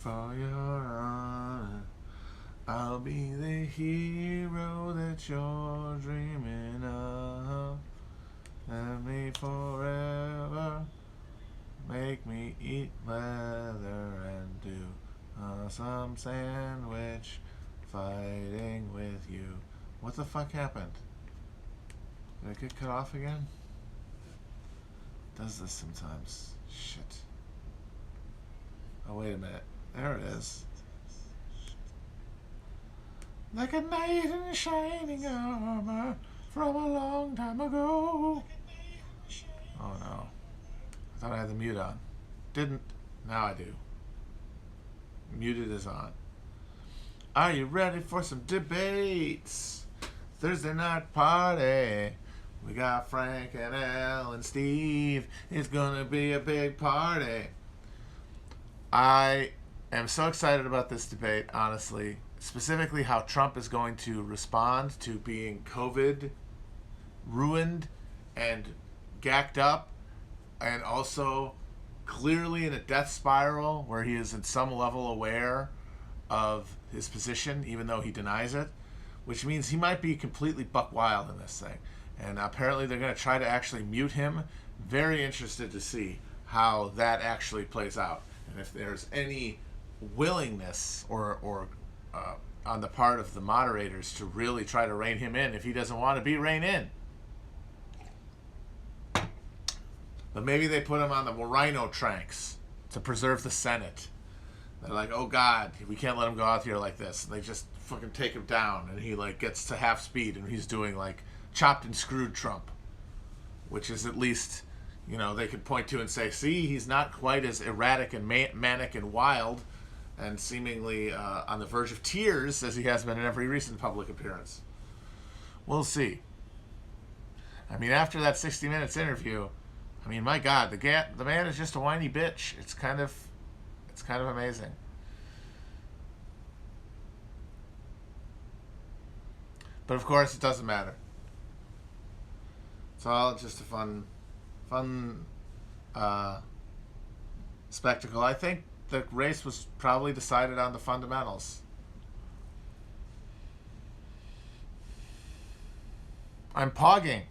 for your honor. I'll be the hero that you're dreaming of. Let me forever make me eat leather and do some sandwich fighting with you. What the fuck happened? Did I get cut off again? It does this sometimes. Shit. Oh, wait a minute. There it is. Like a knight in shining armor from a long time ago. Oh no. I thought I had the mute on. Didn't. Now I do. Muted is on. Are you ready for some debates? Thursday night party. We got Frank and Al and Steve. It's gonna be a big party. I am so excited about this debate, honestly. Specifically how Trump is going to respond to being COVID ruined and gacked up, and also clearly in a death spiral where he is at some level aware of his position, even though he denies it, which means he might be completely buck wild in this thing. And apparently they're going to try to actually mute him. Very interested to see how that actually plays out. And if there's any willingness or on the part of the moderators to really try to rein him in if he doesn't want to be reined in. But maybe they put him on the rhino tranks to preserve the Senate. They're like, oh God, we can't let him go out here like this. And they just fucking take him down, and he like gets to half speed, and he's doing like chopped and screwed Trump, which is at least, you know, they could point to and say, see, he's not quite as erratic and manic and wild and seemingly on the verge of tears as he has been in every recent public appearance. We'll see. I mean, after that 60 Minutes interview, I mean, my God, the man is just a whiny bitch. It's kind of amazing. But of course, it doesn't matter. It's all just a fun spectacle. I think the race was probably decided on the fundamentals. I'm pogging.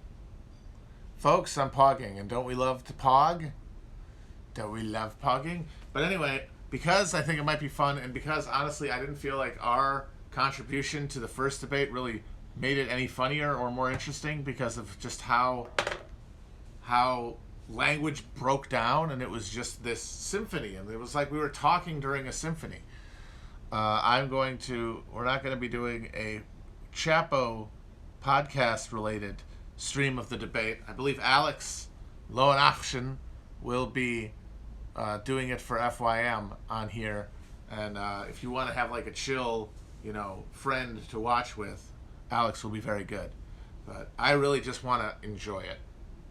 Folks, I'm pogging. And don't we love to pog? Don't we love pogging? But anyway, because I think it might be fun, and because honestly I didn't feel like our contribution to the first debate really made it any funnier or more interesting because of just how language broke down, and it was just this symphony, and it was like we were talking during a symphony. We're not going to be doing a Chapo podcast related stream of the debate. I believe Alex Lowenachsen will be doing it for FYM on here, and if you want to have like a chill, friend to watch with, Alex will be very good. But I really just want to enjoy it.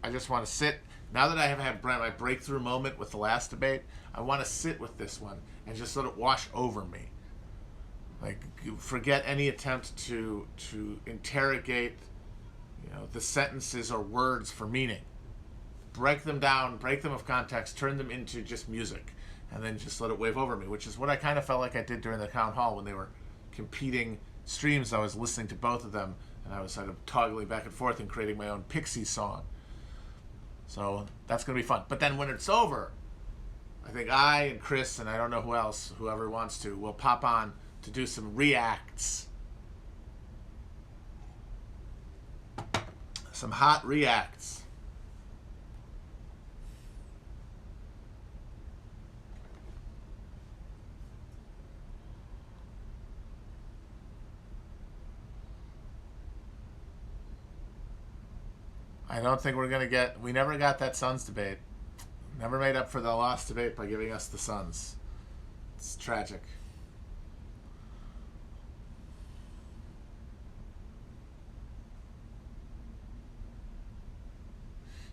I just want to sit. Now that I have had my breakthrough moment with the last debate, I want to sit with this one and just let it wash over me. Like, forget any attempt to interrogate, the sentences or words for meaning. Break them down, break them of context, turn them into just music, and then just let it wave over me, which is what I kind of felt like I did during the town hall when they were competing streams. I was listening to both of them, and I was kind of toggling back and forth and creating my own Pixie song. So that's going to be fun. But then when it's over, I think I and Chris, and I don't know who else, whoever wants to, will pop on to do some reacts. Some hot reacts. I don't think we never got that Suns debate. Never made up for the lost debate by giving us the Suns. It's tragic.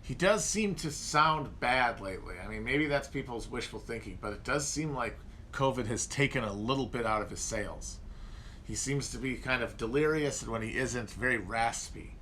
He does seem to sound bad lately. I mean, maybe that's people's wishful thinking, but it does seem like COVID has taken a little bit out of his sails. He seems to be kind of delirious, and when he isn't, very raspy.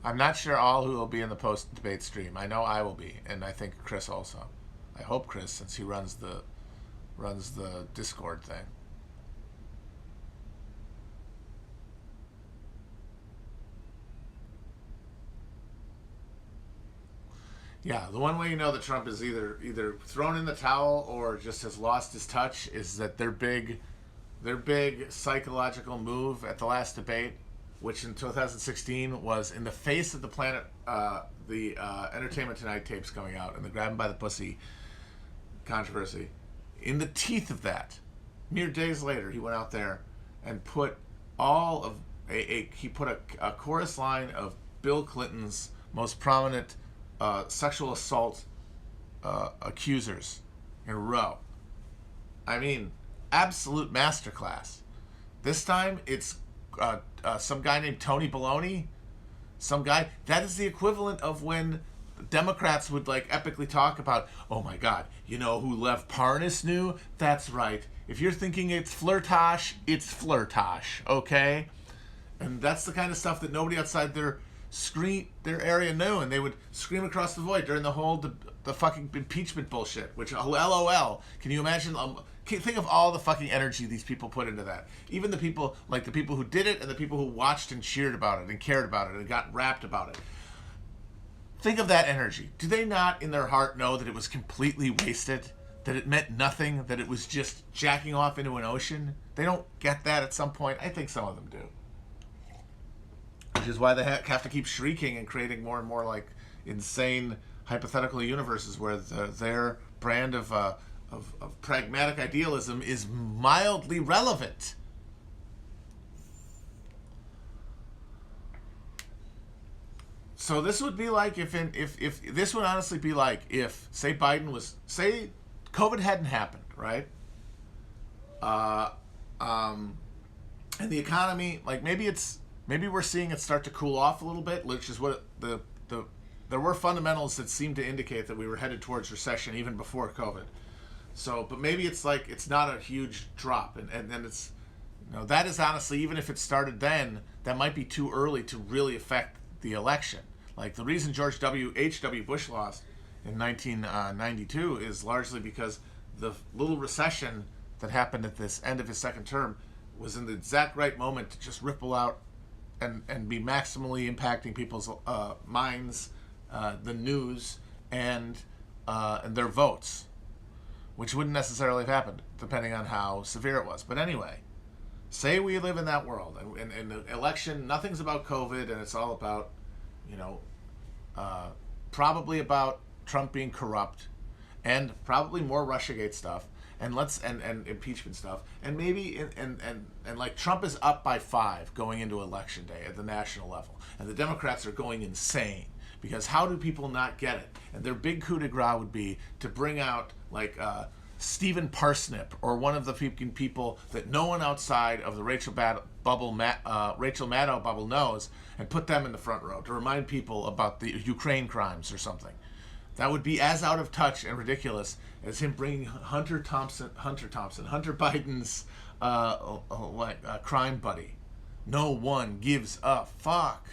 I'm not sure all who will be in the post-debate stream. I know I will be, and I think Chris also. I hope Chris, since he runs the Discord thing. Yeah, the one way you know that Trump is either thrown in the towel or just has lost his touch is that their big psychological move at the last debate, which in 2016 was in the face of the Planet, the Entertainment Tonight tapes coming out and the grab him by the pussy controversy. In the teeth of that, mere days later, he went out there and put all of he put a chorus line of Bill Clinton's most prominent sexual assault accusers in a row. I mean, absolute masterclass. This time it's some guy named Tony Baloney. Some guy that is the equivalent of when Democrats would like epically talk about, oh my God, you know who Lev Parnas knew? That's right. If you're thinking it's flirtage, it's flirtage, okay? And that's the kind of stuff that nobody outside their area knew, and they would scream across the void during the fucking impeachment bullshit. Which LOL. Can you imagine? Think of all the fucking energy these people put into that. Even the people who did it and the people who watched and cheered about it and cared about it and got rapt about it. Think of that energy. Do they not in their heart know that it was completely wasted? That it meant nothing? That it was just jacking off into an ocean? They don't get that at some point? I think some of them do. Which is why they have to keep shrieking and creating more and more like insane hypothetical universes where their brand of pragmatic idealism is mildly relevant. So this would be like if this would honestly be like if say COVID hadn't happened, right? And the economy, like maybe we're seeing it start to cool off a little bit, which is what there were fundamentals that seemed to indicate that we were headed towards recession even before COVID. So, but maybe it's like it's not a huge drop, and then it's, that is honestly, even if it started then, that might be too early to really affect the election. Like the reason George H.W. Bush lost in 1992 is largely because the little recession that happened at this end of his second term was in the exact right moment to just ripple out and be maximally impacting people's minds, the news, and their votes, which wouldn't necessarily have happened depending on how severe it was. But anyway, say we live in that world, and the election, nothing's about COVID, and it's all about, probably about Trump being corrupt, and probably more Russiagate stuff, and impeachment stuff, and maybe and like Trump is up by 5 going into election day at the national level, and the Democrats are going insane because how do people not get it? And their big coup de grace would be to bring out like Stephen Parsnip or one of the people that no one outside of the Rachel Maddow bubble knows, and put them in the front row to remind people about the Ukraine crimes or something. That would be as out of touch and ridiculous as him bringing Hunter Biden's crime buddy. No one gives a fuck.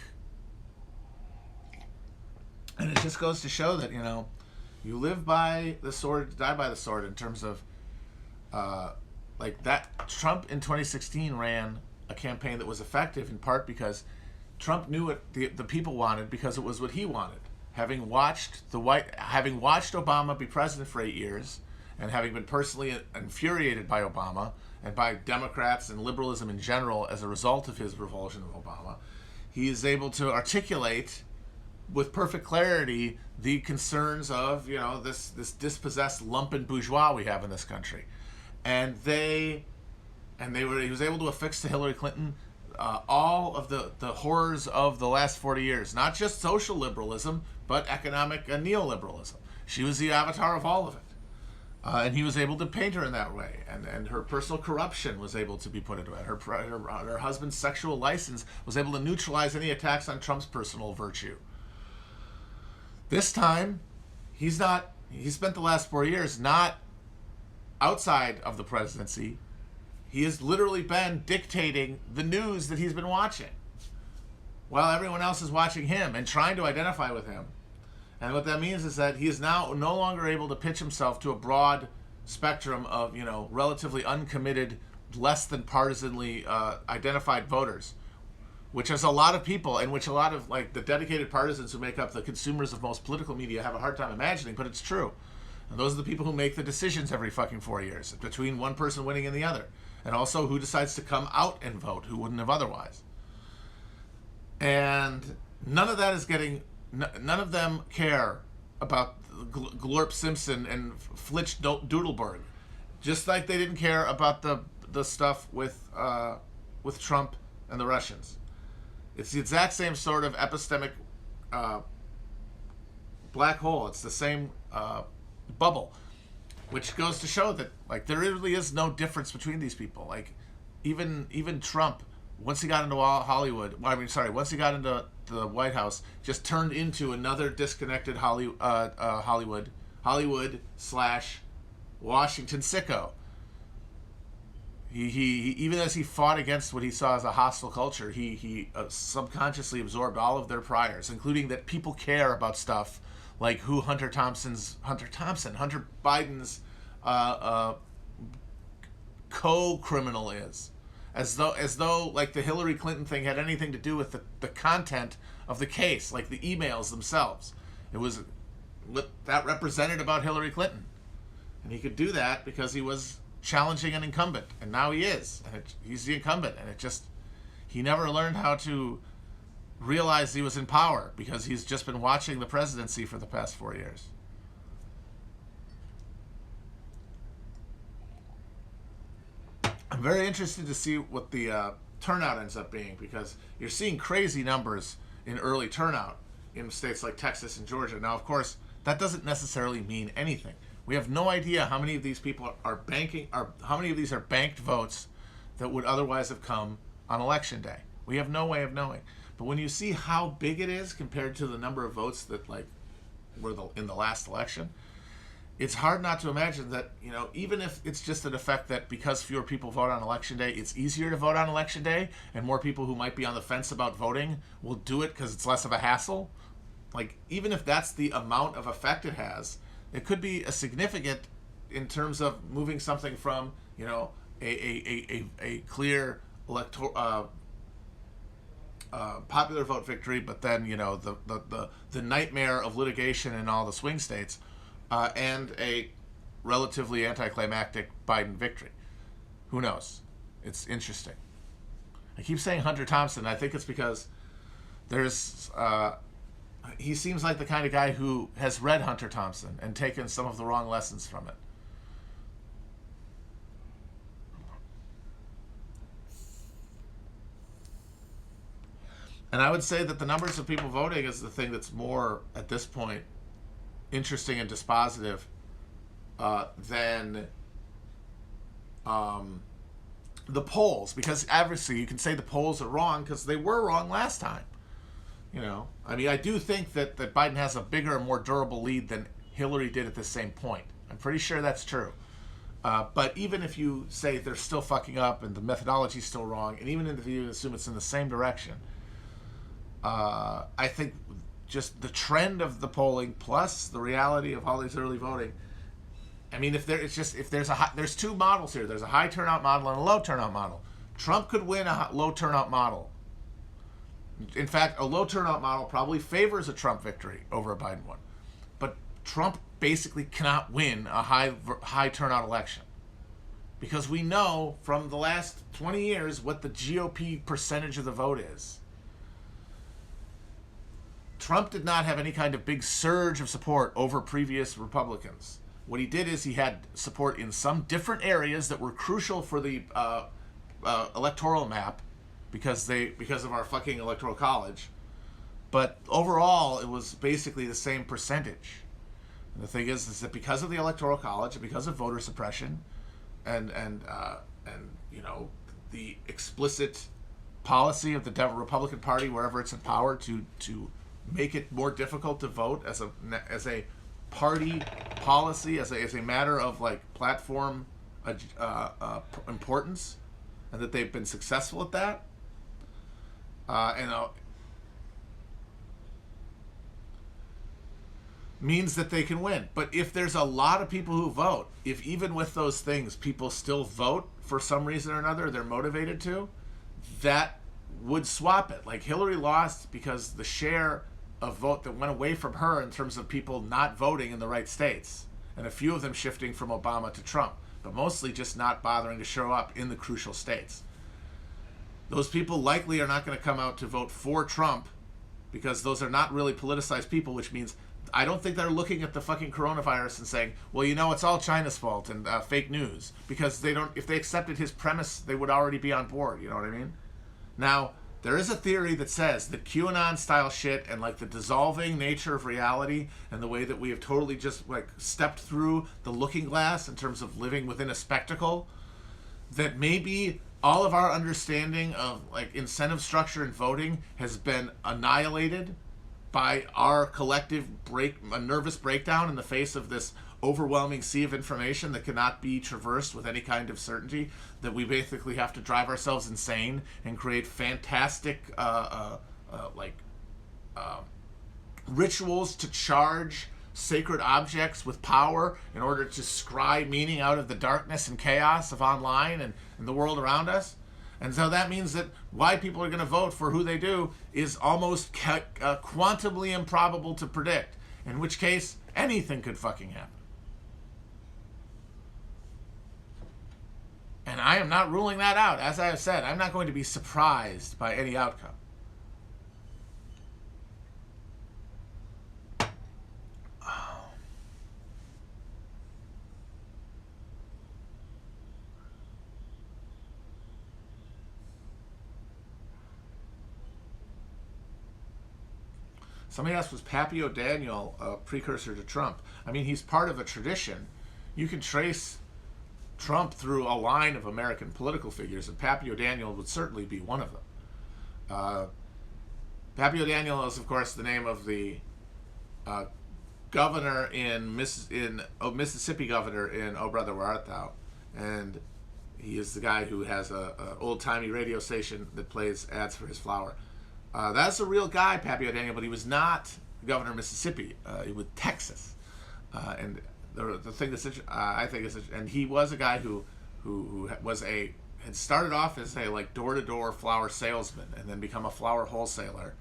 And it just goes to show that, you live by the sword, die by the sword in terms of, like that. Trump in 2016 ran a campaign that was effective in part because Trump knew what the people wanted because it was what he wanted. Having watched Obama be president for 8 years, and having been personally infuriated by Obama and by Democrats and liberalism in general as a result of his revulsion of Obama, he is able to articulate with perfect clarity the concerns of this dispossessed lumpen bourgeois we have in this country, he was able to affix to Hillary Clinton all of the horrors of the last 40 years, not just social liberalism, but economic neoliberalism. She was the avatar of all of it. And he was able to paint her in that way. And her personal corruption was able to be put into it. Her husband's sexual license was able to neutralize any attacks on Trump's personal virtue. This time, he spent the last 4 years not outside of the presidency. He has literally been dictating the news that he's been watching. while everyone else is watching him and trying to identify with him. And what that means is that he is now no longer able to pitch himself to a broad spectrum of, relatively uncommitted, less than partisanly identified voters, which is a lot of people, and which a lot of the dedicated partisans who make up the consumers of most political media have a hard time imagining, but it's true. And those are the people who make the decisions every fucking 4 years between one person winning and the other, and also who decides to come out and vote who wouldn't have otherwise. And none of that is getting. None of them care about Glorp Simpson and Flitch Doodleberg, just like they didn't care about the stuff with Trump and the Russians. It's the exact same sort of epistemic black hole. It's the same bubble, which goes to show that there really is no difference between these people. Even Trump, once he got into Hollywood, once he got into the White House, just turned into another disconnected Hollywood / Washington sicko. He even as he fought against what he saw as a hostile culture, he subconsciously absorbed all of their priors, including that people care about stuff like who Hunter Biden's co-criminal is. As though the Hillary Clinton thing had anything to do with the content of the case, like the emails themselves. It was what that represented about Hillary Clinton. And he could do that because he was challenging an incumbent. And now he is. And he's the incumbent. And he never learned how to realize he was in power because he's just been watching the presidency for the past 4 years. I'm very interested to see what the turnout ends up being, because you're seeing crazy numbers in early turnout in states like Texas and Georgia. Now, of course, that doesn't necessarily mean anything. We have no idea how many of these people how many of these are banked votes that would otherwise have come on election day. We have no way of knowing. But when you see how big it is compared to the number of votes that were in the last election, it's hard not to imagine that, even if it's just an effect that because fewer people vote on election day, it's easier to vote on election day, and more people who might be on the fence about voting will do it because it's less of a hassle. Even if that's the amount of effect it has, it could be a significant in terms of moving something from, a clear popular vote victory, but then, the nightmare of litigation in all the swing states, and a relatively anticlimactic Biden victory. Who knows? It's interesting. I keep saying Hunter Thompson. I think it's because he seems like the kind of guy who has read Hunter Thompson and taken some of the wrong lessons from it. And I would say that the numbers of people voting is the thing that's more, at this point, interesting and dispositive than the polls, because obviously you can say the polls are wrong because they were wrong last time. I do think that Biden has a bigger and more durable lead than Hillary did at the same point. I'm pretty sure that's true. But even if you say they're still fucking up and the methodology's still wrong, and even if you assume it's in the same direction, I think just the trend of the polling plus the reality of all these early voting. There's two models here. There's a high turnout model and a low turnout model. Trump could win a low turnout model. In fact, a low turnout model probably favors a Trump victory over a Biden one. But Trump basically cannot win a high turnout election, because we know from the last 20 years what the GOP percentage of the vote is. Trump did not have any kind of big surge of support over previous Republicans. What he did is he had support in some different areas that were crucial for the electoral map because of our fucking electoral college. But overall, it was basically the same percentage. And the thing is that because of the electoral college and because of voter suppression and the explicit policy of the Republican Party wherever it's in power to make it more difficult to vote as a party policy, as a matter of platform importance, and that they've been successful at that. means that they can win. But if there's a lot of people who vote, if even with those things people still vote for some reason or another, they're motivated to, that would swap it. Like Hillary lost because the share of vote that went away from her in terms of people not voting in the right states, and a few of them shifting from Obama to Trump, but mostly just not bothering to show up in the crucial states. Those people likely are not going to come out to vote for Trump because those are not really politicized people, which means I don't think they're looking at the fucking coronavirus and saying, well, you know, it's all China's fault and fake news, because they don't. If they accepted his premise, they would already be on board. You know what I mean? Now, there is a theory that says that QAnon style shit and like the dissolving nature of reality and the way that we have totally just like stepped through the looking glass in terms of living within a spectacle, that maybe all of our understanding of like incentive structure and voting has been annihilated by our collective a nervous breakdown in the face of this overwhelming sea of information that cannot be traversed with any kind of certainty, that we basically have to drive ourselves insane and create fantastic rituals to charge sacred objects with power in order to scry meaning out of the darkness and chaos of online and the world around us. And so that means that why people are going to vote for who they do is almost quantumly improbable to predict, in which case anything could fucking happen. And I am not ruling that out. As I have said, I'm not going to be surprised by any outcome. Somebody asked, was Papio Daniel a precursor to Trump? I mean, he's part of a tradition. You can trace Trump through a line of American political figures, and Papio Daniel would certainly be one of them. Papio Daniel is, of course, the name of the governor Mississippi governor in Oh Brother, Where Art Thou? And he is the guy who has a old-timey radio station that plays ads for his flour. That's a real guy, Papio Daniel, but he was not governor of Mississippi. He was Texas, and the thing that's I think is, and he was a guy who had started off as a like door-to-door flour salesman, and then become a flour wholesaler,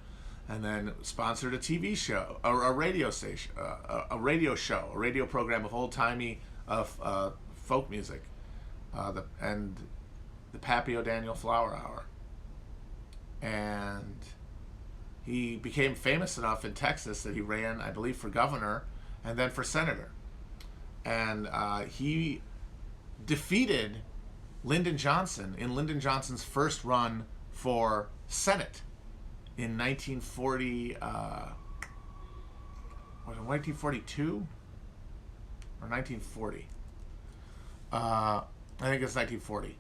and then sponsored a TV show or a radio station, a radio program of old-timey folk music, the Papio Daniel Flour Hour, and he became famous enough in Texas that he ran, I believe, for governor and then for senator. And he defeated Lyndon Johnson in Lyndon Johnson's first run for Senate in 1940, was it 1942 or 1940? I think it's 1940.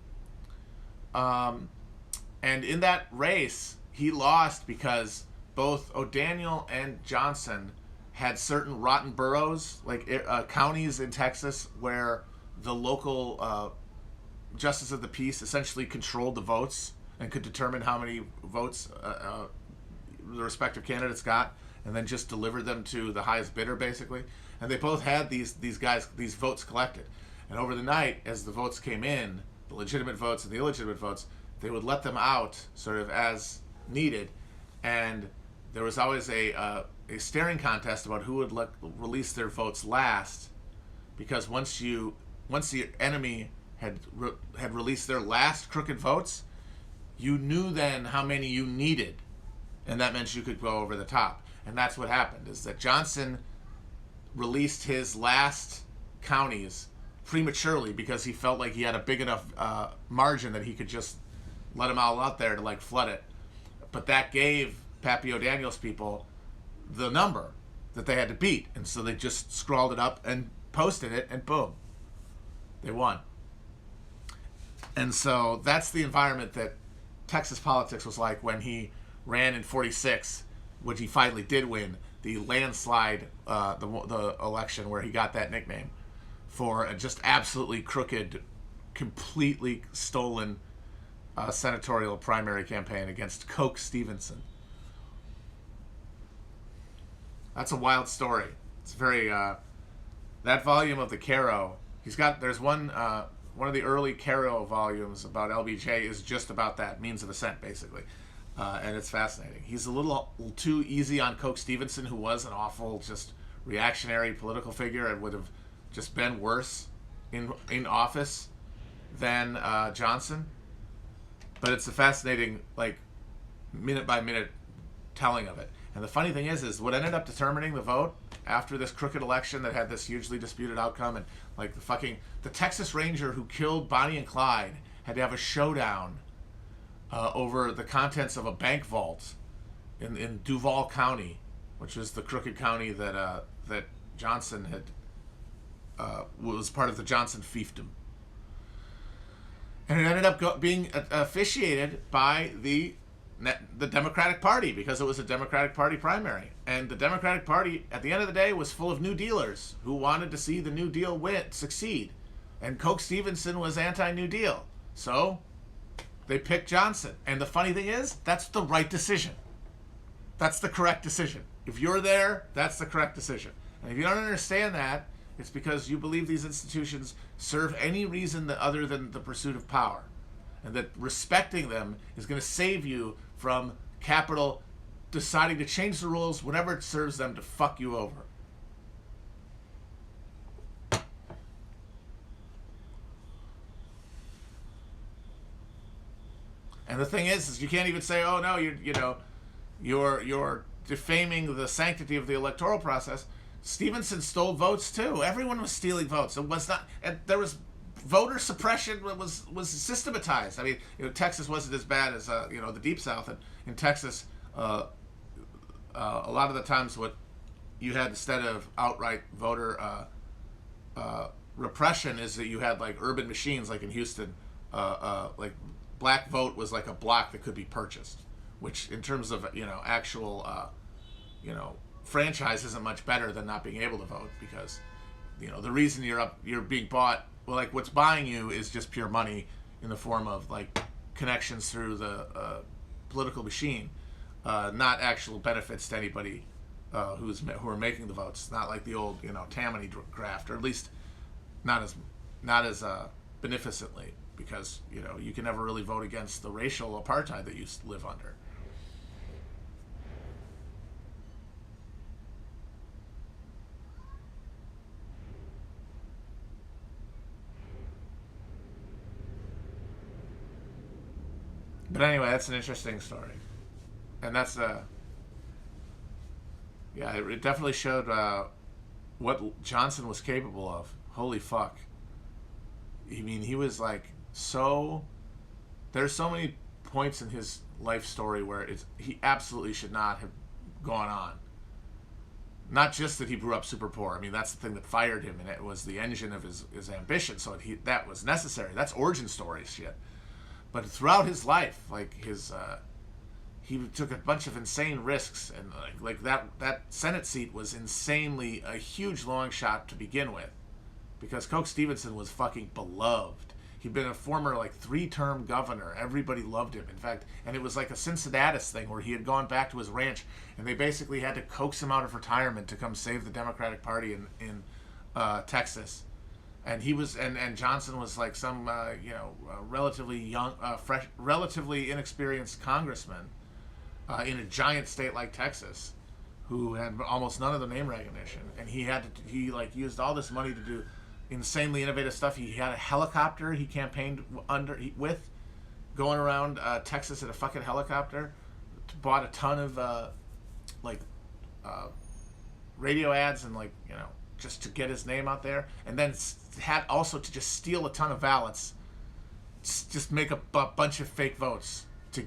And in that race, he lost because both O'Daniel and Johnson had certain rotten boroughs, like counties in Texas, where the local justice of the peace essentially controlled the votes and could determine how many votes the respective candidates got, and then just delivered them to the highest bidder, basically. And they both had these votes collected. And over the night, as the votes came in, the legitimate votes and the illegitimate votes, they would let them out sort of as needed, and there was always a staring contest about who would release their votes last, because once the enemy had released their last crooked votes, you knew then how many you needed, and that meant you could go over the top. And that's what happened, is that Johnson released his last counties prematurely because he felt like he had a big enough margin that he could just let them all out there to like flood it. But that gave Papio Daniel's people the number that they had to beat, and so they just scrawled it up and posted it, and boom, they won. And so that's the environment that Texas politics was like when he ran in 46, which he finally did win the landslide, the election where he got that nickname for a just absolutely crooked, completely stolen senatorial primary campaign against Coke Stevenson. That's a wild story. It's very that volume of the Caro. There's one of the early Caro volumes about LBJ is just about that means of ascent, basically, and it's fascinating. He's a little too easy on Coke Stevenson, who was an awful, just reactionary political figure and would have just been worse in office than Johnson. But it's a fascinating, like, minute by minute telling of it. And the funny thing is what ended up determining the vote after this crooked election that had this hugely disputed outcome, and like the Texas Ranger who killed Bonnie and Clyde had to have a showdown over the contents of a bank vault in Duval County, which was the crooked county that Johnson had was part of the Johnson fiefdom. And it ended up being officiated by the Democratic Party, because it was a Democratic Party primary. And the Democratic Party, at the end of the day, was full of New Dealers who wanted to see the New Deal succeed. And Coke Stevenson was anti-New Deal. So they picked Johnson. And the funny thing is, that's the right decision. That's the correct decision. If you're there, that's the correct decision. And if you don't understand that, it's because you believe these institutions serve any reason other than the pursuit of power. And that respecting them is going to save you from capital deciding to change the rules whenever it serves them to fuck you over. And the thing is you can't even say, oh no, you're defaming the sanctity of the electoral process. Stevenson stole votes too. Everyone was stealing votes. It was not, and there was voter suppression was systematized. I mean, Texas wasn't as bad as the Deep South. And in Texas, a lot of the times what you had instead of outright voter repression is that you had like urban machines, like in Houston, like black vote was like a block that could be purchased, which in terms of actual franchise isn't much better than not being able to vote, because the reason you're being bought, well, like what's buying you is just pure money in the form of like connections through the political machine, not actual benefits to anybody who are making the votes. Not like the old Tammany graft, or at least not as beneficently, because you can never really vote against the racial apartheid that you live under. But anyway, that's an interesting story, and that's it definitely showed what Johnson was capable of. Holy fuck! I mean, he was like there's so many points in his life story where he absolutely should not have gone on. Not just that he grew up super poor. I mean, that's the thing that fired him, and it was the engine of his ambition. So that was necessary. That's origin story shit. But throughout his life, like he took a bunch of insane risks, and like that Senate seat was insanely a huge long shot to begin with, because Coke Stevenson was fucking beloved. He'd been a former 3-term governor. Everybody loved him. In fact, and it was like a Cincinnatus thing where he had gone back to his ranch, and they basically had to coax him out of retirement to come save the Democratic Party in Texas. And he was, and Johnson was like some, relatively young, fresh, relatively inexperienced congressman in a giant state like Texas, who had almost none of the name recognition, and he used all this money to do insanely innovative stuff. He had a helicopter he campaigned with, going around Texas in a fucking helicopter. Bought a ton of radio ads and just to get his name out there, and then had also to just steal a ton of ballots, just make a bunch of fake votes to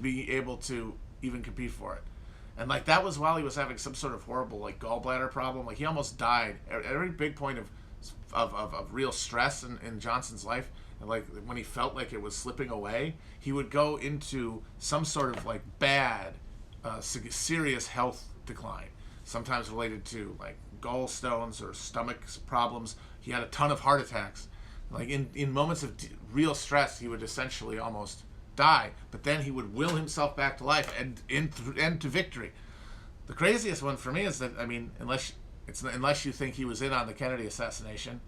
be able to even compete for it. And that was while he was having some sort of horrible gallbladder problem. He almost died at every big point of real stress in Johnson's life. And when he felt like it was slipping away, he would go into some sort of bad serious health decline, sometimes related to gallstones or stomach problems. He had a ton of heart attacks. In moments of real stress, he would essentially almost die, but then he would will himself back to life and to victory. The craziest one for me is that, I mean, unless It's unless you think he was in on the Kennedy assassination,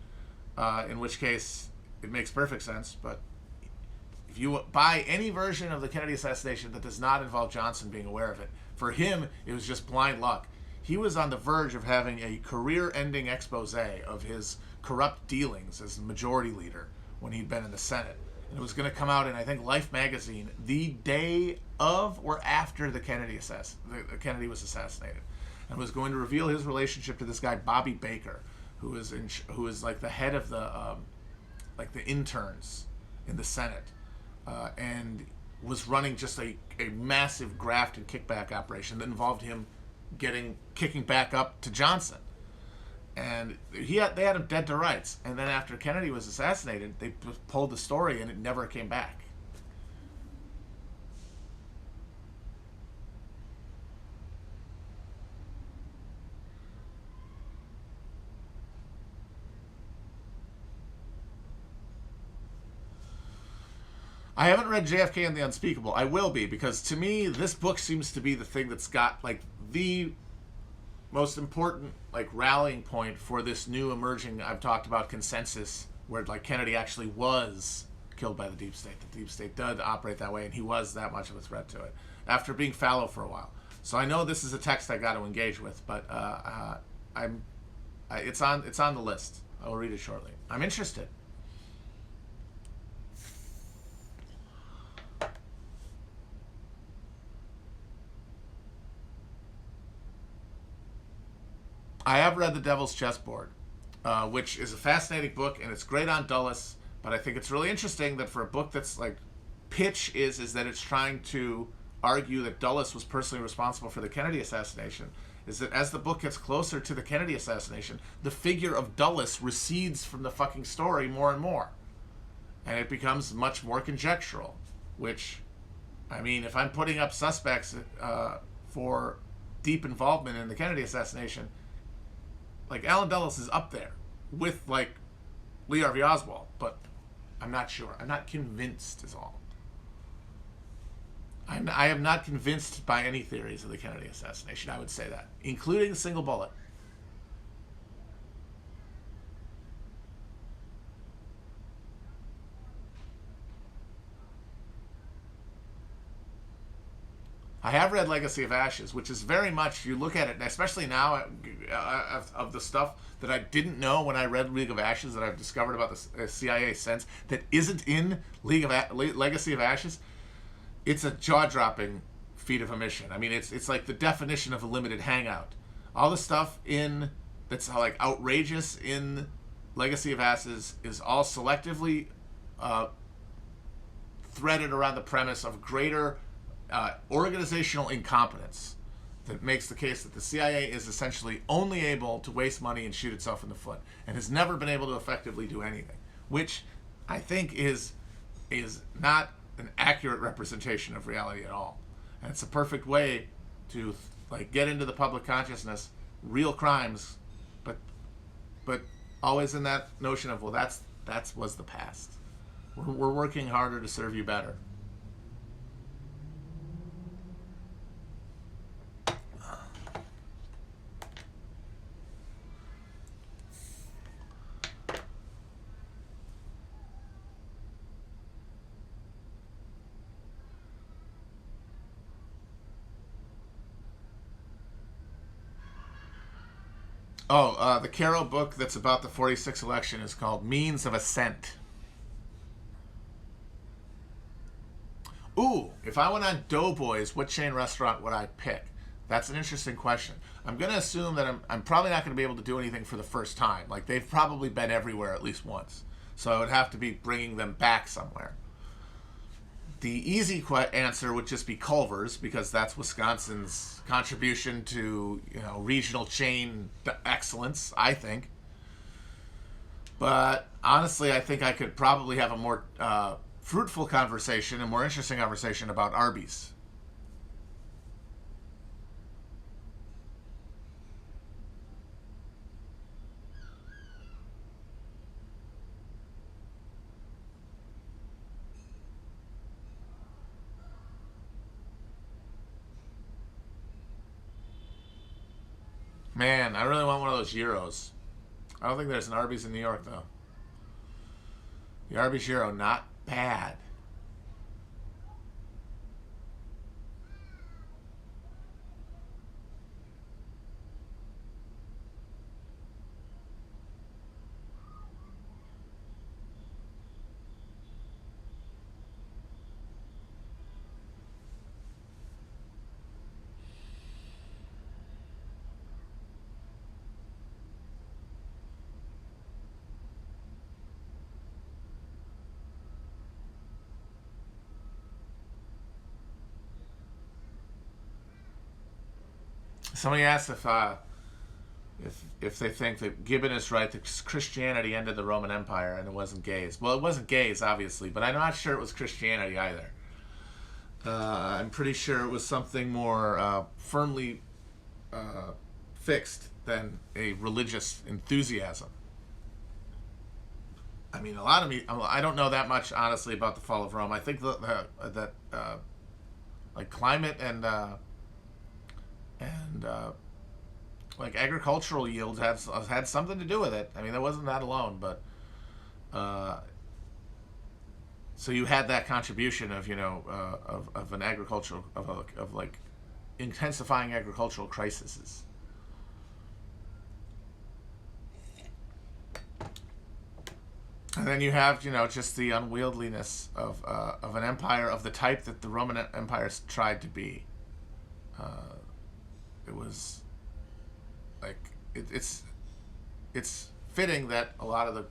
in which case it makes perfect sense. But if you buy any version of the Kennedy assassination that does not involve Johnson being aware of it, for him it was just blind luck. He was on the verge of having a career-ending expose of his corrupt dealings as majority leader when he'd been in the Senate. And it was going to come out in, I think, Life magazine the day of or after the Kennedy was assassinated, and was going to reveal his relationship to this guy Bobby Baker, who is like the head of the interns in the Senate, and was running just a massive graft and kickback operation that involved him kicking back up to Johnson. And they had him dead to rights. And then after Kennedy was assassinated, they pulled the story and it never came back. I haven't read JFK and the Unspeakable. I will be, because to me, this book seems to be the thing that's got like the most important like rallying point for this new emerging, I've talked about, consensus where like Kennedy actually was killed by the deep state. The deep state did operate that way, and he was that much of a threat to it after being fallow for a while. So I know this is a text I got to engage with, but it's on the list. I will read it shortly. I'm interested. I have read The Devil's Chessboard, which is a fascinating book, and it's great on Dulles, but I think it's really interesting that for a book that's like, pitch is that it's trying to argue that Dulles was personally responsible for the Kennedy assassination, is that as the book gets closer to the Kennedy assassination, the figure of Dulles recedes from the fucking story more and more. And it becomes much more conjectural, which, I mean, if I'm putting up suspects for deep involvement in the Kennedy assassination, like Alan Dulles is up there with like Lee Harvey Oswald, but I'm not sure. I'm not convinced is all. I am not convinced by any theories of the Kennedy assassination, I would say that, including the single bullet. I have read Legacy of Ashes, which is very much, you look at it, especially now, of the stuff that I didn't know when I read League of Ashes, that I've discovered about the CIA since, that isn't in Legacy of Ashes. It's a jaw-dropping feat of omission. I mean, it's like the definition of a limited hangout. All the stuff that's like outrageous in Legacy of Ashes is all selectively threaded around the premise of greater organizational incompetence that makes the case that the CIA is essentially only able to waste money and shoot itself in the foot, and has never been able to effectively do anything, which I think is not an accurate representation of reality at all. And it's a perfect way to like get into the public consciousness real crimes, but always in that notion of, well, that was the past. We're working harder to serve you better. The Caro book that's about the 46 election is called Means of Ascent. Ooh, if I went on Doughboys, what chain restaurant would I pick? That's an interesting question. I'm going to assume that I'm probably not going to be able to do anything for the first time. Like, they've probably been everywhere at least once. So I would have to be bringing them back somewhere. The easy answer would just be Culver's, because that's Wisconsin's contribution to, regional chain excellence, I think. But honestly, I think I could probably have a more fruitful conversation, a more interesting conversation about Arby's. Man, I really want one of those gyros. I don't think there's an Arby's in New York, though. The Arby's gyro, not bad. Somebody asked if they think that Gibbon is right that Christianity ended the Roman Empire and it wasn't gays. Well, it wasn't gays, obviously, but I'm not sure it was Christianity either. I'm pretty sure it was something more firmly fixed than a religious enthusiasm. I mean, a lot of me, I don't know that much, honestly, about the fall of Rome. I think that like climate and like agricultural yields had something to do with it. I mean, it wasn't that alone, but so you had that contribution of of an agricultural of like intensifying agricultural crises. And then you have just the unwieldliness of an empire of the type that the Roman Empire tried to be. It was like it's fitting that a lot of the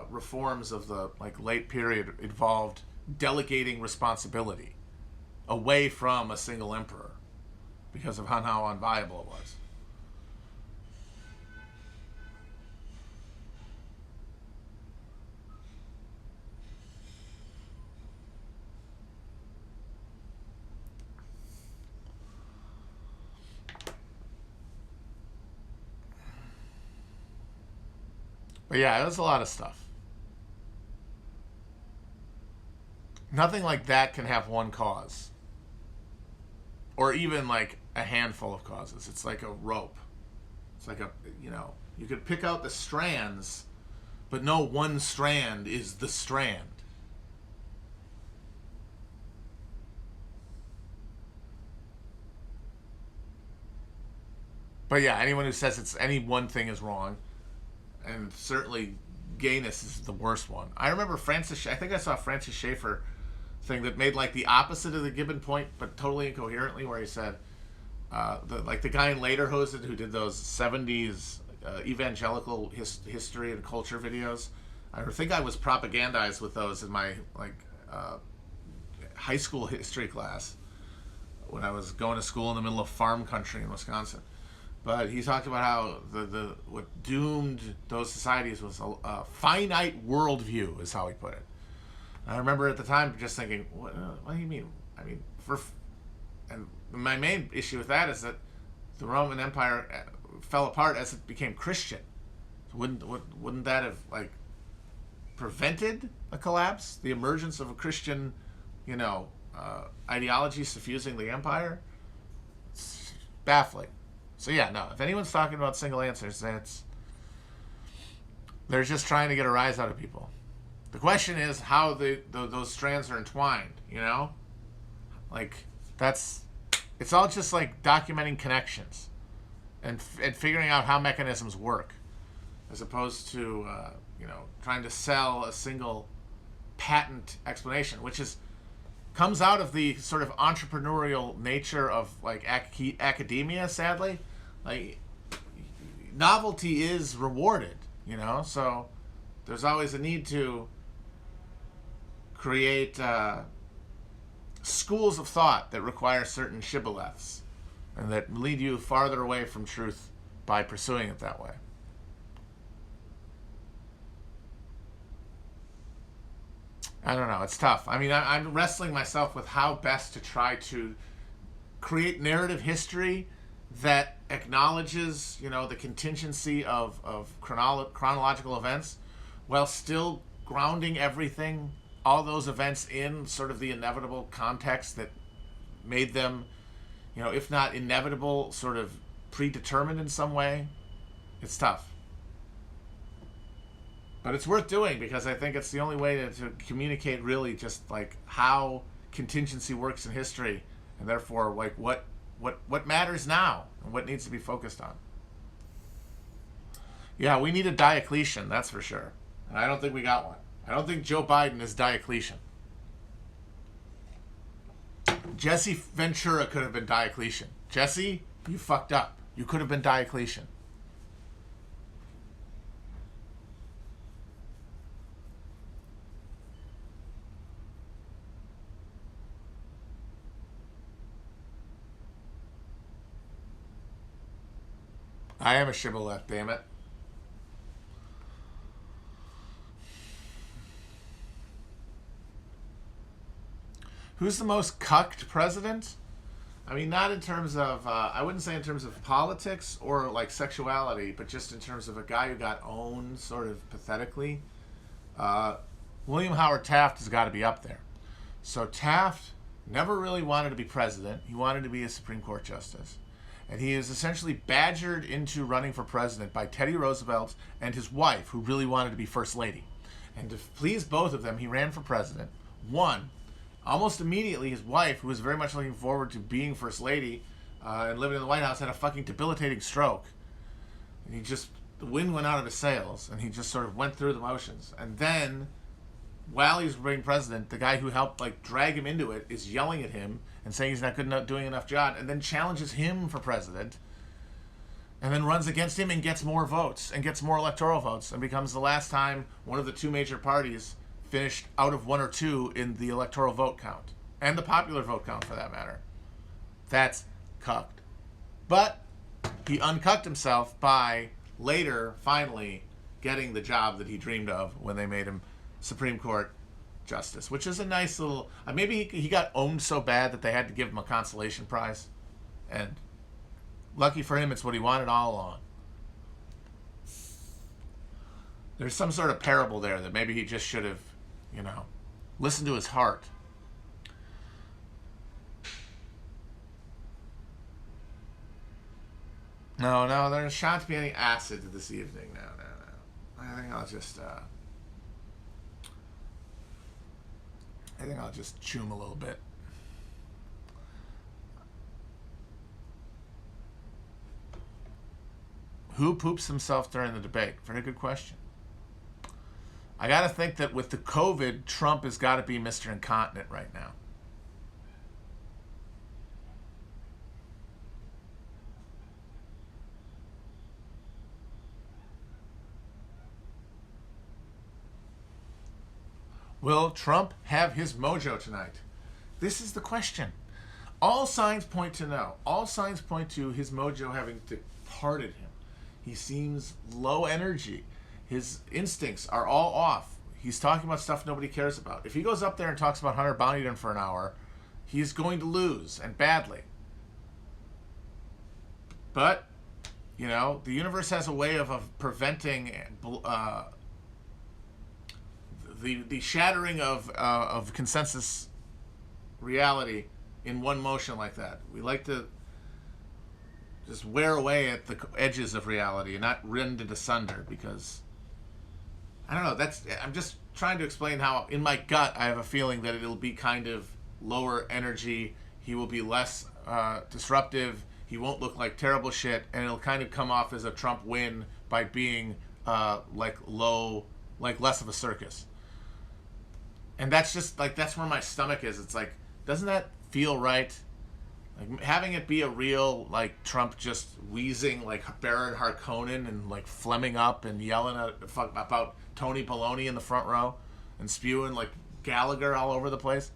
reforms of the late period involved delegating responsibility away from a single emperor because of how unviable it was. But yeah, it was a lot of stuff. Nothing like that can have one cause. Or even like a handful of causes. It's like a rope. It's like you could pick out the strands, but no one strand is the strand. But yeah, anyone who says it's any one thing is wrong. And certainly gayness is the worst one. I remember I think I saw a Francis Schaeffer thing that made like the opposite of the Gibbon point, but totally incoherently, where he said, the guy in Lederhosen who did those 70s evangelical history and culture videos. I think I was propagandized with those in my high school history class when I was going to school in the middle of farm country in Wisconsin. But he talked about how what doomed those societies was a finite worldview, is how he put it. And I remember at the time just thinking, what do you mean? I mean, and my main issue with that is that the Roman Empire fell apart as it became Christian. So wouldn't that have prevented a collapse, the emergence of a Christian, ideology suffusing the empire? It's baffling. So yeah, no. If anyone's talking about single answers, they're just trying to get a rise out of people. The question is how those strands are entwined. It's all just like documenting connections, and figuring out how mechanisms work, as opposed to trying to sell a single patent explanation, which comes out of the sort of entrepreneurial nature of academia, sadly. Novelty is rewarded, so there's always a need to create schools of thought that require certain shibboleths and that lead you farther away from truth by pursuing it that way. I don't know. It's tough. I mean, I'm wrestling myself with how best to try to create narrative history that acknowledges, the contingency of chronological events, while still grounding everything, all those events, in sort of the inevitable context that made them, if not inevitable, sort of predetermined in some way, it's tough. But it's worth doing because I think it's the only way to communicate really just like how contingency works in history, and therefore like what matters now and what needs to be focused on. Yeah, we need a Diocletian, that's for sure. And I don't think we got one. I don't think Joe Biden is Diocletian. Jesse Ventura could have been Diocletian. Jesse, you fucked up. You could have been Diocletian. I am a shibboleth, damn it. Who's the most cucked president? I mean, not in terms of, I wouldn't say in terms of politics or like sexuality, but just in terms of a guy who got owned sort of pathetically. William Howard Taft has got to be up there. So Taft never really wanted to be president. He wanted to be a Supreme Court justice. And he is essentially badgered into running for president by Teddy Roosevelt and his wife, who really wanted to be first lady. And to please both of them, he ran for president. Won. Almost immediately, his wife, who was very much looking forward to being first lady and living in the White House, had a fucking debilitating stroke. And the wind went out of his sails, and he just sort of went through the motions. And then, while he was being president, the guy who helped like drag him into it is yelling at him and saying he's not good enough, doing enough job, and then challenges him for president, and then runs against him and gets more votes, and gets more electoral votes, and becomes the last time one of the two major parties finished out of one or two in the electoral vote count, and the popular vote count for that matter. That's cucked. But he uncucked himself by later, finally, getting the job that he dreamed of when they made him Supreme Court justice, which is a nice little... maybe he got owned so bad that they had to give him a consolation prize. And lucky for him, it's what he wanted all along. There's some sort of parable there that maybe he just should have, listened to his heart. No, there shan't be any acid this evening. No. I think I'll just chew him a little bit. Who poops himself during the debate? Very good question. I got to think that with the COVID, Trump has got to be Mr. Incontinent right now. Will Trump have his mojo tonight? This is the question. All signs point to no. All signs point to his mojo having departed him. He seems low energy. His instincts are all off. He's talking about stuff nobody cares about. If he goes up there and talks about Hunter Biden for an hour, he's going to lose, and badly. But, the universe has a way of preventing the shattering of consensus reality in one motion like that. We like to just wear away at the edges of reality and not rend it asunder because, I don't know, I'm just trying to explain how, in my gut, I have a feeling that it'll be kind of lower energy. He will be less disruptive. He won't look like terrible shit, and it'll kind of come off as a Trump win by being less of a circus. And that's just, that's where my stomach is. It's like, doesn't that feel right? Like, having it be a real, Trump just wheezing like Baron Harkonnen and, flemming up and yelling about Tony Baloney in the front row and spewing, Gallagher all over the place.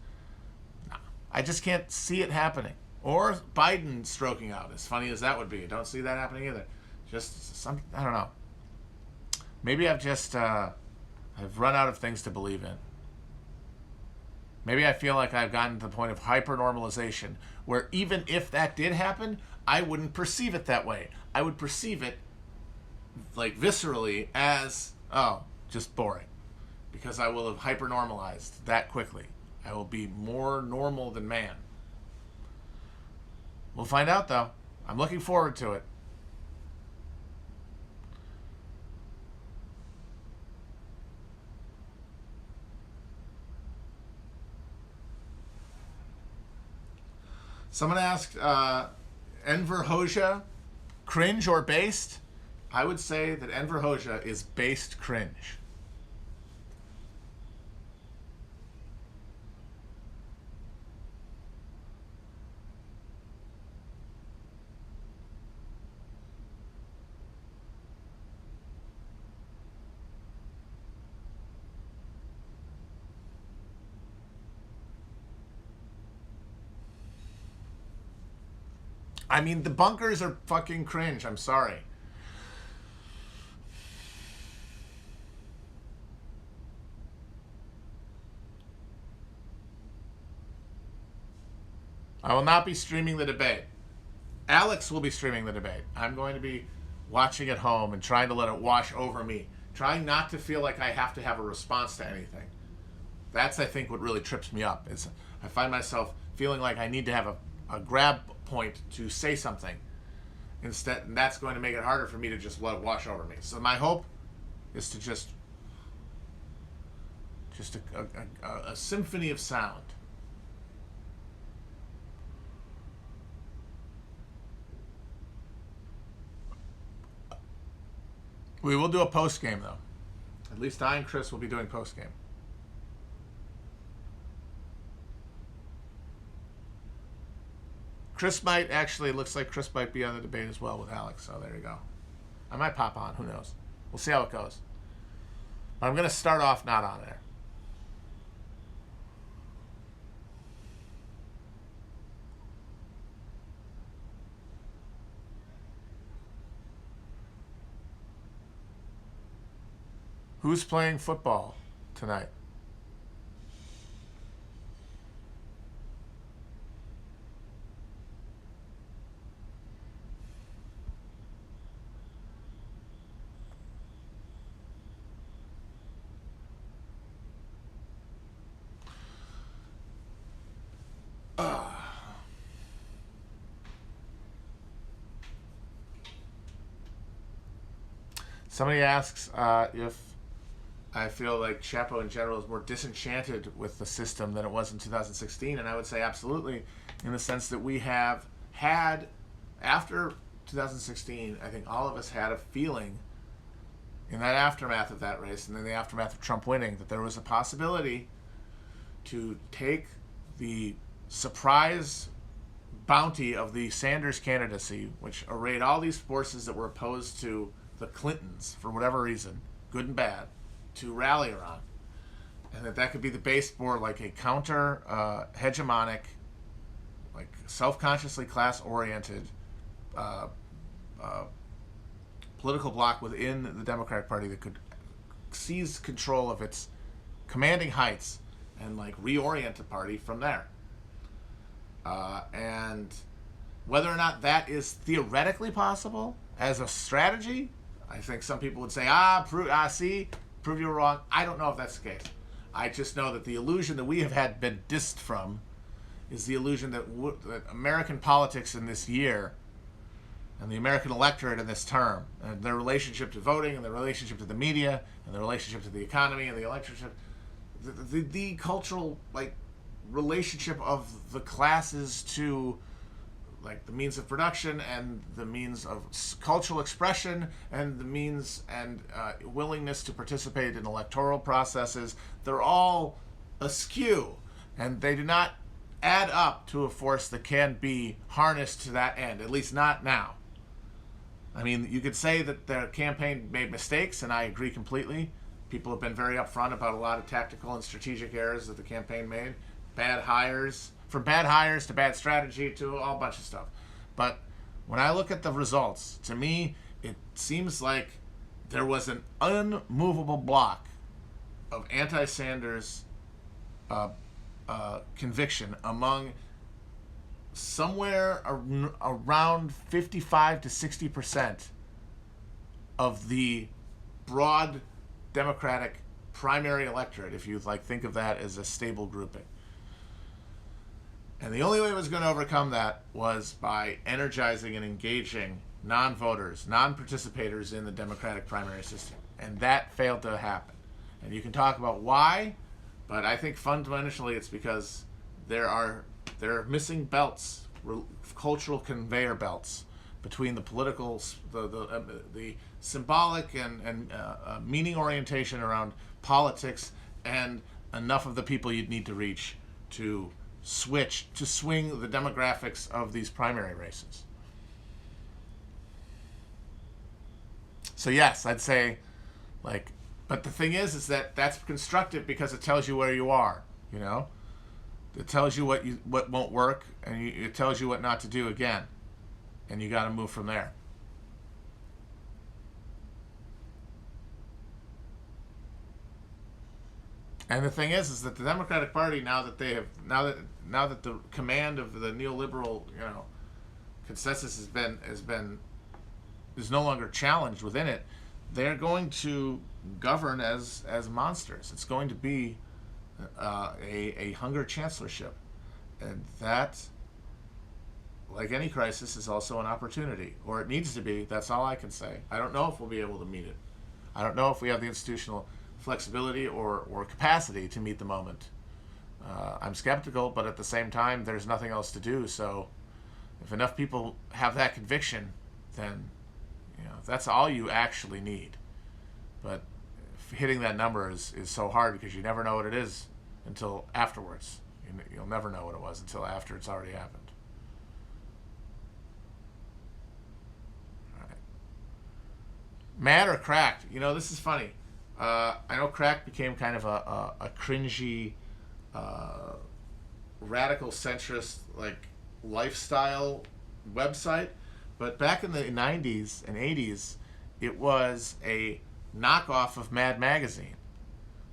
No, I just can't see it happening. Or Biden stroking out, as funny as that would be. I don't see that happening either. Just I don't know. Maybe I've just, I've run out of things to believe in. Maybe I feel like I've gotten to the point of hyper-normalization where even if that did happen, I wouldn't perceive it that way. I would perceive it, viscerally as, just boring. Because I will have hyper-normalized that quickly. I will be more normal than man. We'll find out, though. I'm looking forward to it. Someone asked, Enver Hoxha, cringe or based? I would say that Enver Hoxha is based cringe. I mean, the bunkers are fucking cringe. I'm sorry. I will not be streaming the debate. Alex will be streaming the debate. I'm going to be watching at home and trying to let it wash over me. Trying not to feel like I have to have a response to anything. That's, I think, what really trips me up. Is I find myself feeling like I need to have a grab point to say something instead, and that's going to make it harder for me to just let it wash over me. So my hope is to just a symphony of sound. We will do a post game though. At least I and Chris will be doing post game. Chris might actually, looks like Chris might be on the debate as well with Alex, so there you go. I might pop on, who knows. We'll see how it goes. But I'm going to start off not on there. Who's playing football tonight? Somebody asks if I feel like Chapo in general is more disenchanted with the system than it was in 2016, and I would say absolutely, in the sense that we have had, after 2016, I think all of us had a feeling in that aftermath of that race, and then the aftermath of Trump winning, that there was a possibility to take the surprise bounty of the Sanders candidacy, which arrayed all these forces that were opposed to the Clintons, for whatever reason, good and bad, to rally around. And that could be the base for like a counter hegemonic, like self-consciously class-oriented political bloc within the Democratic Party that could seize control of its commanding heights and like reorient the party from there. And whether or not that is theoretically possible as a strategy, I think some people would say, prove you were wrong. I don't know if that's the case. I just know that the illusion that we have had been dissed from is the illusion that American politics in this year and the American electorate in this term, and their relationship to voting and their relationship to the media and their relationship to the economy and the electorship, the cultural like relationship of the classes to like the means of production and the means of cultural expression and the means and willingness to participate in electoral processes, they're all askew, and they do not add up to a force that can be harnessed to that end, at least not now. I mean, you could say that the campaign made mistakes, and I agree completely. People have been very upfront about a lot of tactical and strategic errors that the campaign made. Bad hires, from bad hires to bad strategy to a bunch of stuff. But when I look at the results, to me, it seems like there was an unmovable block of anti-Sanders conviction among somewhere around 55 to 60% of the broad Democratic primary electorate, if you like think of that as a stable grouping. And the only way it was going to overcome that was by energizing and engaging non-voters, non-participators in the Democratic primary system. And that failed to happen. And you can talk about why, but I think fundamentally it's because there are missing belts cultural conveyor belts between the political, the symbolic and meaning orientation around politics, and enough of the people you'd need to reach to swing the demographics of these primary races. So yes, I'd say, like, but the thing is that that's constructive because it tells you where you are. You know, it tells you what won't work, and it tells you what not to do again, and you got to move from there. And the thing is that the Democratic Party, now that the command of the neoliberal, consensus is no longer challenged within it, they're going to govern as monsters. It's going to be a hunger chancellorship, and that, like any crisis, is also an opportunity, or it needs to be. That's all I can say. I don't know if we'll be able to meet it. I don't know if we have the institutional flexibility or capacity to meet the moment. I'm skeptical, but at the same time, there's nothing else to do. So if enough people have that conviction, then that's all you actually need. But hitting that number is so hard because you never know what it is until afterwards. You'll never know what it was until after it's already happened. All right. Mad or cracked? This is funny. I know cracked became kind of a cringy, radical centrist, like, lifestyle website. But back in the 90s and 80s, it was a knockoff of Mad Magazine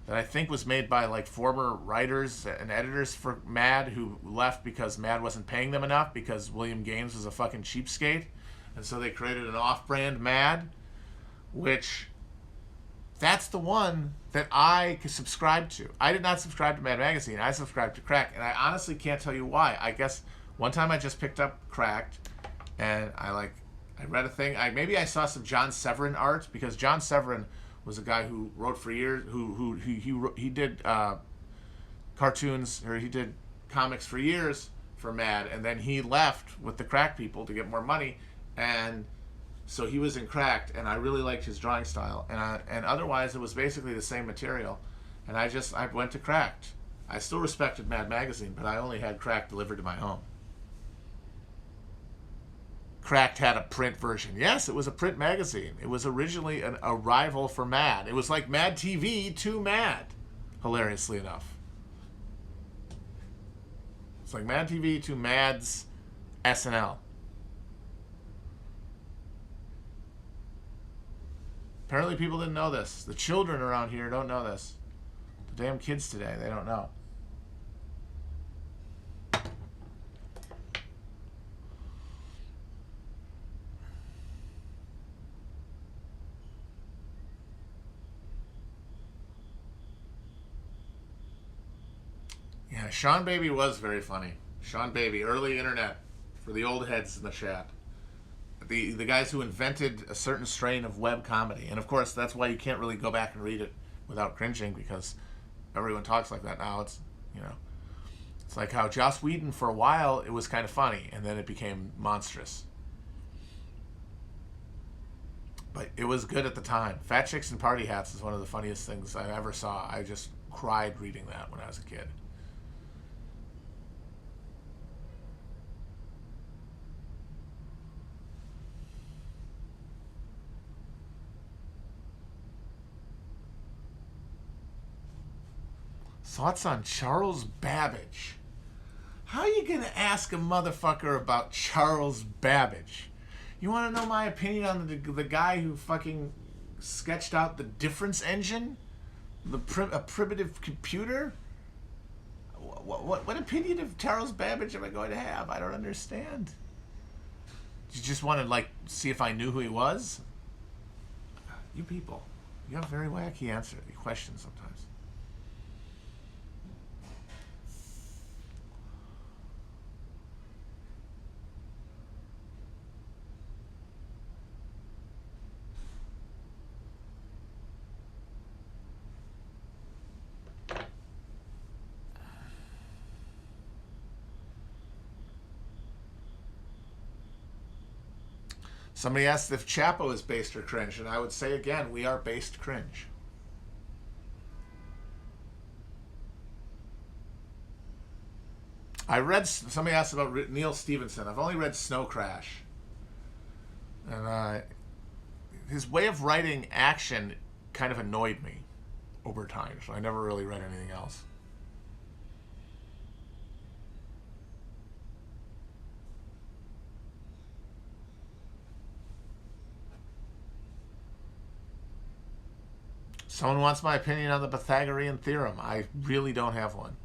that I think was made by, like, former writers and editors for Mad who left because Mad wasn't paying them enough because William Gaines was a fucking cheapskate. And so they created an off-brand Mad, which, that's the one that I subscribed to. I did not subscribe to Mad Magazine. I subscribed to Cracked, and I honestly can't tell you why. I guess one time I just picked up Cracked, and I read a thing. Maybe I saw some John Severin art, because John Severin was a guy who wrote for years, he did cartoons, or he did comics for years for Mad, and then he left with the Cracked people to get more money, and so he was in Cracked, and I really liked his drawing style, and otherwise it was basically the same material, and I went to Cracked. I still respected Mad Magazine, but I only had Cracked delivered to my home. Cracked had a print version. Yes, it was a print magazine. It was originally a rival for Mad. It was like Mad TV to Mad, hilariously enough. It's like Mad TV to Mad's SNL. Apparently people didn't know this. The children around here don't know this. The damn kids today, they don't know. Yeah, Sean Baby was very funny. Sean Baby, early internet, for the old heads in the chat. The guys who invented a certain strain of web comedy. And of course, that's why you can't really go back and read it without cringing, because everyone talks like that now. It's like how Joss Whedon, for a while, it was kind of funny, and then it became monstrous. But it was good at the time. Fat Chicks and Party Hats is one of the funniest things I ever saw. I just cried reading that when I was a kid. Thoughts on Charles Babbage? How are you going to ask a motherfucker about Charles Babbage? You want to know my opinion on the guy who fucking sketched out the difference engine? A primitive computer? What opinion of Charles Babbage am I going to have? I don't understand. You just want to, like, see if I knew who he was? You people, you have very wacky questions sometimes. Somebody asked if Chapo is based or cringe, and I would say again, we are based cringe. Somebody asked about Neil Stephenson. I've only read Snow Crash. And his way of writing action kind of annoyed me over time, so I never really read anything else. Someone wants my opinion on the Pythagorean Theorem. I really don't have one.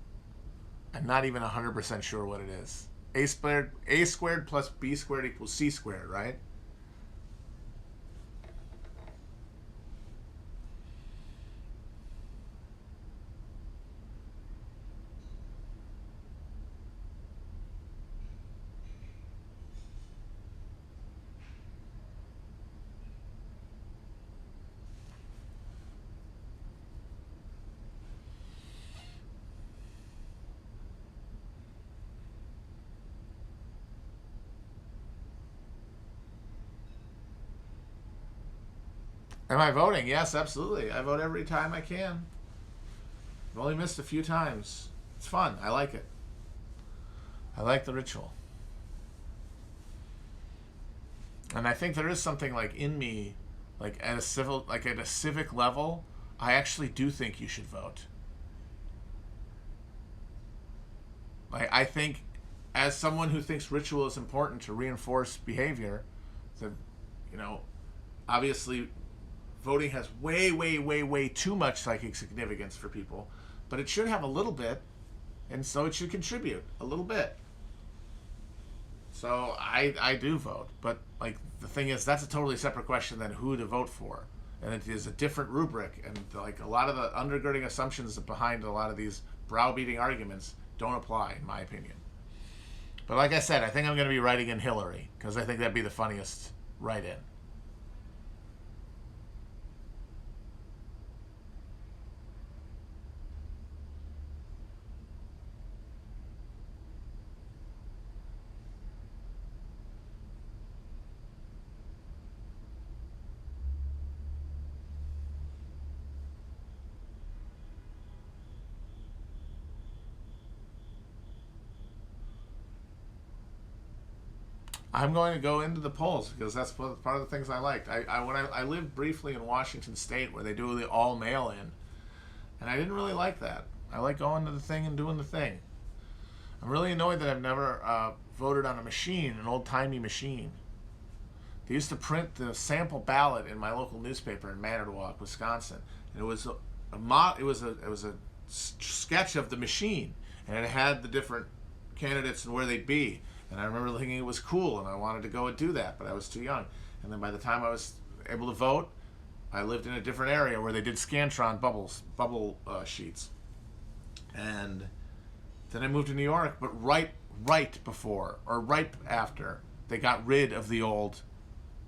I'm not even 100% sure what it is. A squared plus b squared equals c squared, right? Am I voting? Yes, absolutely. I vote every time I can. I've only missed a few times. It's fun. I like it. I like the ritual. And I think there is something like in me, like at a civic level, I actually do think you should vote. Like, I think as someone who thinks ritual is important to reinforce behavior, that, obviously voting has way, way, way, way too much psychic significance for people, but it should have a little bit, and so it should contribute a little bit. So I do vote, but like the thing is, that's a totally separate question than who to vote for, and it is a different rubric, and like a lot of the undergirding assumptions behind a lot of these browbeating arguments don't apply, in my opinion. But like I said, I think I'm going to be writing in Hillary, because I think that'd be the funniest write-in. I'm going to go into the polls because that's part of the things I liked. I lived briefly in Washington State where they do the all mail-in, and I didn't really like that. I like going to the thing and doing the thing. I'm really annoyed that I've never voted on a machine, an old-timey machine. They used to print the sample ballot in my local newspaper in Manitowoc, Wisconsin, and it was a sketch of the machine, and it had the different candidates and where they'd be. And I remember thinking it was cool, and I wanted to go and do that, but I was too young. And then by the time I was able to vote, I lived in a different area where they did Scantron bubble sheets. And then I moved to New York, but right before or right after they got rid of the old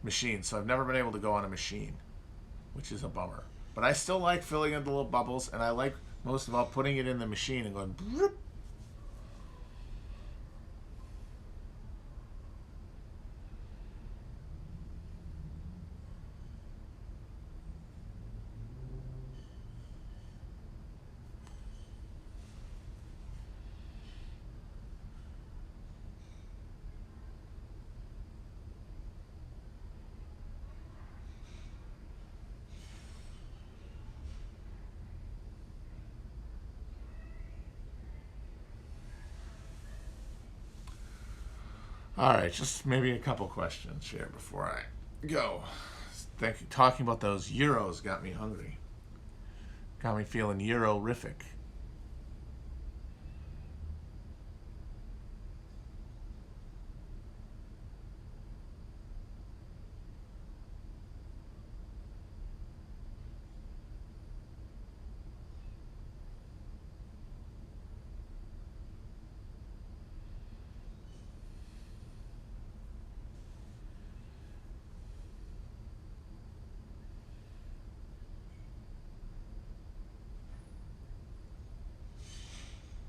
machine. So I've never been able to go on a machine, which is a bummer. But I still like filling in the little bubbles, and I like most of all putting it in the machine and going bloop. All right, just maybe a couple questions here before I go. Thank you. Talking about those Euros got me hungry. Got me feeling Euro-rific.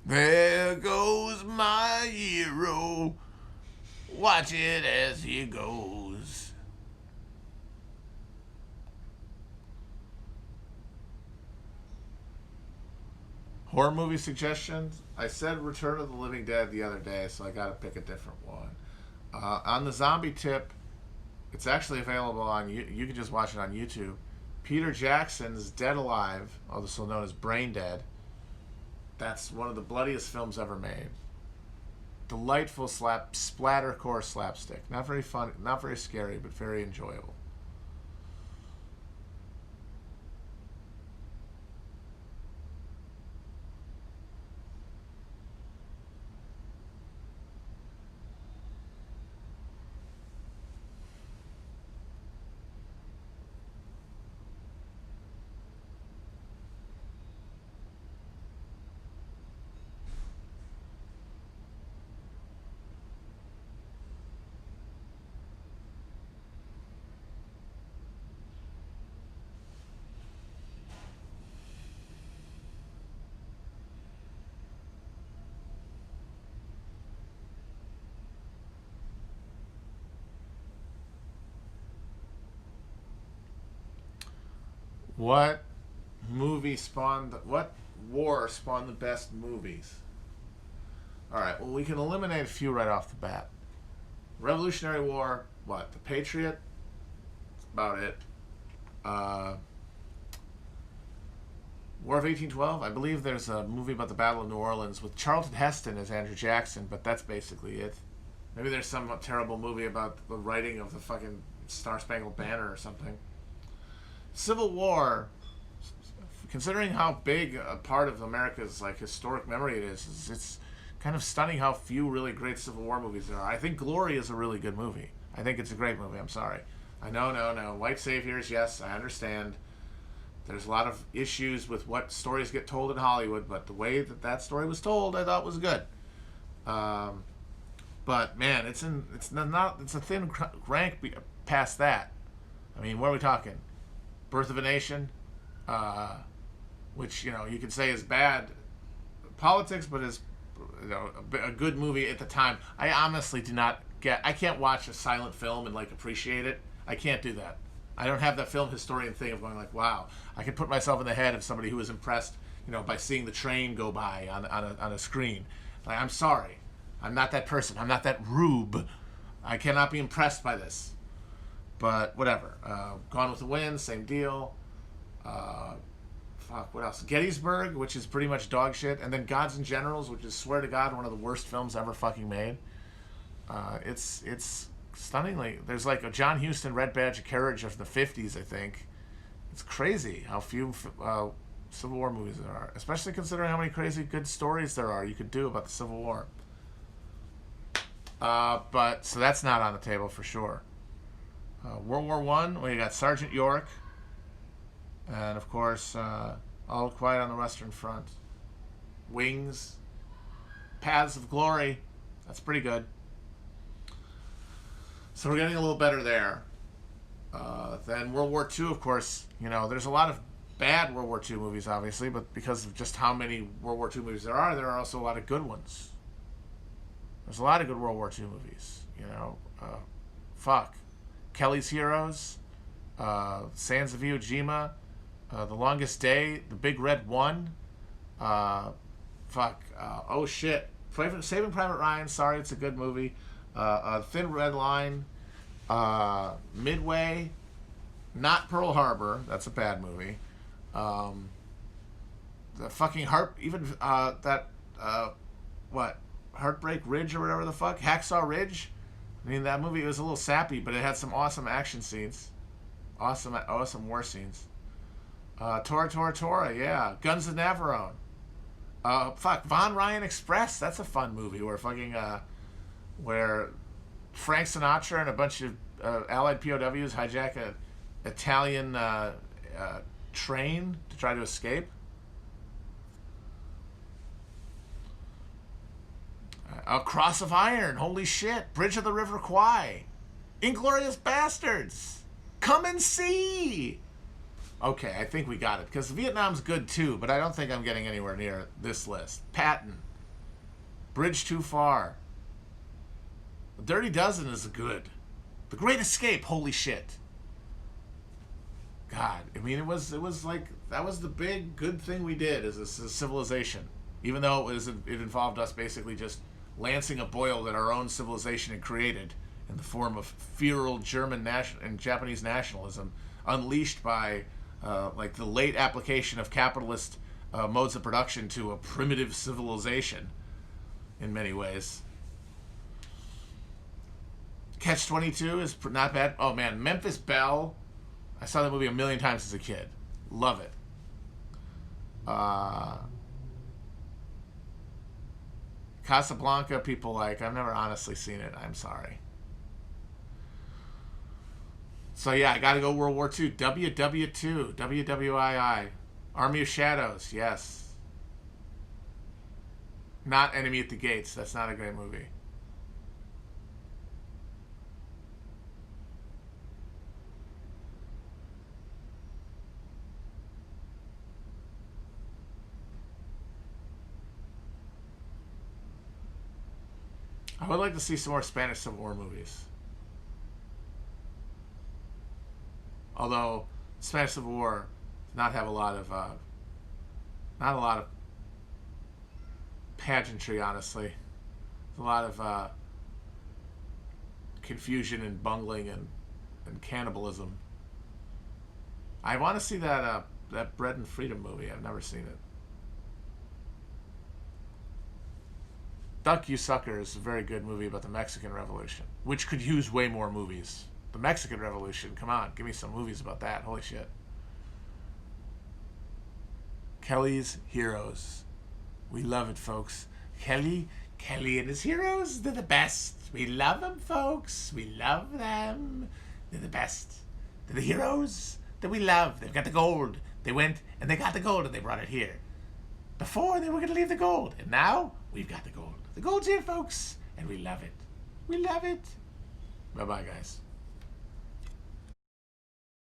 There goes my hero. Watch it as he goes. Horror movie suggestions. I said Return of the Living Dead the other day, so I got to pick a different one. On the zombie tip, it's actually available on you can just watch it on YouTube. Peter Jackson's Dead Alive, also known as Brain Dead. That's one of the bloodiest films ever made. Delightful splattercore slapstick. Not very fun, not very scary, but very enjoyable. What what war spawned the best movies? Alright, well, we can eliminate a few right off the bat. Revolutionary War, what? The Patriot? That's about it. War of 1812? I believe there's a movie about the Battle of New Orleans with Charlton Heston as Andrew Jackson, but that's basically it. Maybe there's some terrible movie about the writing of the fucking Star Spangled Banner or something. Civil War, considering how big a part of America's like historic memory it is, it's kind of stunning how few really great Civil War movies there are. I think Glory is a really good movie. I think it's a great movie. I'm sorry. I know, no. White saviors, yes, I understand. There's a lot of issues with what stories get told in Hollywood, but the way that story was told, I thought was good. But man, it's a thin rank past that. I mean, what are we talking? Birth of a Nation, which you could say is bad politics, but is a good movie at the time. I honestly do not get. I can't watch a silent film and like appreciate it. I can't do that. I don't have that film historian thing of going like, wow, I can put myself in the head of somebody who was impressed, by seeing the train go by on a screen. Like, I'm sorry, I'm not that person. I'm not that rube. I cannot be impressed by this. But whatever. Gone with the Wind, same deal. What else? Gettysburg, which is pretty much dog shit, and then Gods and Generals, which is, swear to God, one of the worst films ever fucking made. It's stunningly. There's like a John Huston Red Badge of Courage of the 50s, I think. It's crazy how few Civil War movies there are, especially considering how many crazy good stories there are you could do about the Civil War. But so that's not on the table for sure. World War I, we got Sergeant York, and of course, All Quiet on the Western Front. Wings, Paths of Glory, that's pretty good. So we're getting a little better there. Then World War II, of course, there's a lot of bad World War II movies, obviously, but because of just how many World War II movies there are also a lot of good ones. There's a lot of good World War II movies, Kelly's Heroes, Sands of Iwo Jima, The Longest Day, The Big Red One, oh shit, Saving Private Ryan, sorry, it's a good movie, Thin Red Line, Midway, not Pearl Harbor, that's a bad movie, the fucking Heartbreak Ridge or whatever the fuck, Hacksaw Ridge. I mean, that movie was a little sappy, but it had some awesome action scenes. Awesome war scenes. Tora, yeah. Guns of Navarone. Von Ryan Express. That's a fun movie where where Frank Sinatra and a bunch of Allied POWs hijack an Italian train to try to escape. Cross of Iron, holy shit. Bridge of the River Kwai. Inglourious Bastards. Come and see. Okay, I think we got it. Because Vietnam's good too, but I don't think I'm getting anywhere near this list. Patton. Bridge Too Far. Dirty Dozen is good. The Great Escape, holy shit. God, I mean, it was like the big good thing we did as a civilization. Even though it involved us basically just lancing a boil that our own civilization had created in the form of feral German and Japanese nationalism, unleashed by like the late application of capitalist modes of production to a primitive civilization in many ways. Catch-22 is not bad. Oh man, Memphis Belle. I saw that movie a million times as a kid. Love it. Casablanca, people like. I've never honestly seen it. I'm sorry. So yeah, I gotta go World War II. WW2. WWII. Army of Shadows. Yes. Not Enemy at the Gates. That's not a great movie. I would like to see some more Spanish Civil War movies. Although Spanish Civil War does not have a lot of pageantry, honestly. There's a lot of confusion and bungling and cannibalism. I want to see that Bread and Freedom movie. I've never seen it. Duck You Sucker is a very good movie about the Mexican Revolution, which could use way more movies. The Mexican Revolution, come on, give me some movies about that. Holy shit. Kelly's Heroes. We love it, folks. Kelly and his heroes, they're the best. We love them, folks. We love them. They're the best. They're the heroes that we love. They've got the gold. They went and they got the gold and they brought it here. Before, they were going to leave the gold. And now, we've got the gold. The gold's here, folks. And we love it. We love it. Bye-bye, guys.